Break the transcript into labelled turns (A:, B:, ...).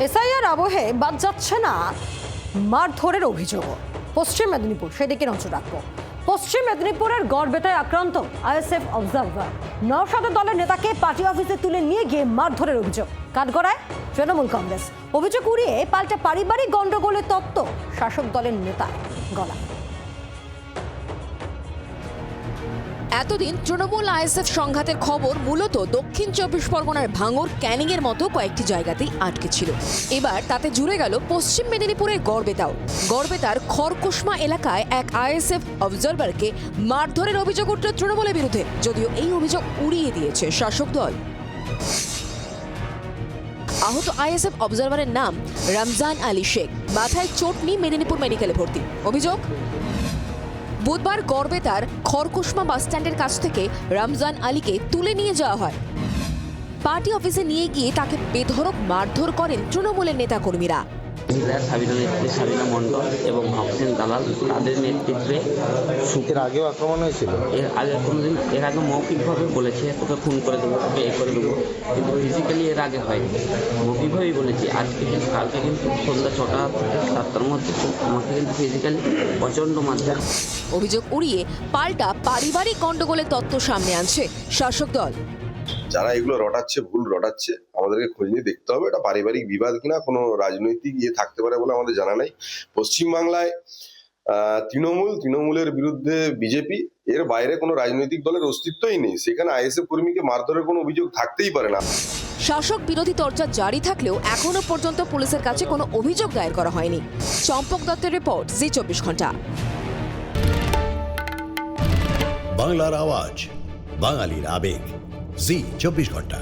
A: SIR আবহে বাদ যাচ্ছে না মারধরের অভিযোগ। পশ্চিম মেদিনীপুর সেদিকে নজর রাখবো। পশ্চিম মেদিনীপুরের গড়বেতায় আক্রান্ত আইএসএফ অবজারভার নওশাদের দলের নেতাকে পার্টি অফিসে তুলে নিয়ে গিয়ে মারধরের অভিযোগ। কাঠগড়ায় তৃণমূল কংগ্রেস। অভিযোগ উড়িয়ে পাল্টা পারিবারিক গন্ডগোলের তত্ত্ব শাসক দলের নেতা গলা।
B: এতদিন তৃণমূল আইএসএফ সংঘাতের খবর মূলত দক্ষিণ চব্বিশ পরগনার ভাঙড়, ক্যানিং এর মতো কয়েকটি জায়গাতেই আটকে ছিল। এবার তাতে জুড়ে গেল পশ্চিম মেদিনীপুরের গড়বেতাও। গড়বেতার খড়কুসমা এলাকায় এক আইএসএফ অবজারভারকে মারধরের অভিযোগ উঠল তৃণমূলের বিরুদ্ধে, যদিও এই অভিযোগ উড়িয়ে দিয়েছে শাসক দল। আহত আইএসএফ অবজারভারের নাম রমজান আলী শেখ। মাথায় চোট নিয়ে মেদিনীপুর মেডিকেলে ভর্তি। অভিযোগ, বুধবার গড়বেতার খড়কুসমা বাসস্ট্যান্ডের কাছ থেকে রমজান আলীকে তুলে নিয়ে যাওয়া হয়। পার্টি অফিসে নিয়ে গিয়ে তাকে বেধড়ক মারধর করেন তৃণমূলের নেতাকর্মীরা।
C: সাবিনা নেত্রী সাবিনা মণ্ডল এবং হকসেন দালাল তাদের নেতৃত্বে
D: এর আগেও আক্রমণ হয়েছিল।
C: এর আগে মৌখিকভাবে বলেছে তোকে খুন করে দেবো, তোকে এ করে দেবো, কিন্তু ফিজিক্যালি এর আগে হয়নি। মৌখিকভাবেই বলেছি। আজকে কিন্তু কালকে কিন্তু সন্ধ্যা 6টা থেকে 7টার মধ্যে আমাকে কিন্তু ফিজিক্যালি প্রচণ্ড মাত্রা।
B: অভিযোগ উড়িয়ে পাল্টা পারিবারিক গন্ডগোলের তত্ত্ব সামনে আনছে শাসক দল।
E: যারা এগুলো রটাচ্ছে, ভুল রটাচ্ছে, আমাদেরকে খোঁজ নিয়ে দেখতে হবে এটা পারিবারিক বিবাদ কিনা, কোনো রাজনৈতিক থাকতে পারে বলে আমাদের জানা নাই। পশ্চিমবাংলায় তৃণমূলের বিরুদ্ধে বিজেপি, এর বাইরে কোনো রাজনৈতিক দলের অস্তিত্বই নেই। সেখানে আইএসএফ কর্মীকে মারধরের কোনো অভিযোগ থাকতেই পারে না।
B: শাসক বিরোধী চর্চা জারি থাকলেও এখনো পর্যন্ত পুলিশের কাছে কোনো অভিযোগ দায়ের করা হয়নি। চম্পক দত্তের রিপোর্ট, জি 24 ঘন্টা।
F: বাংলার আওয়াজ, বাঙালির আবেগ, জি 24 ঘন্টা।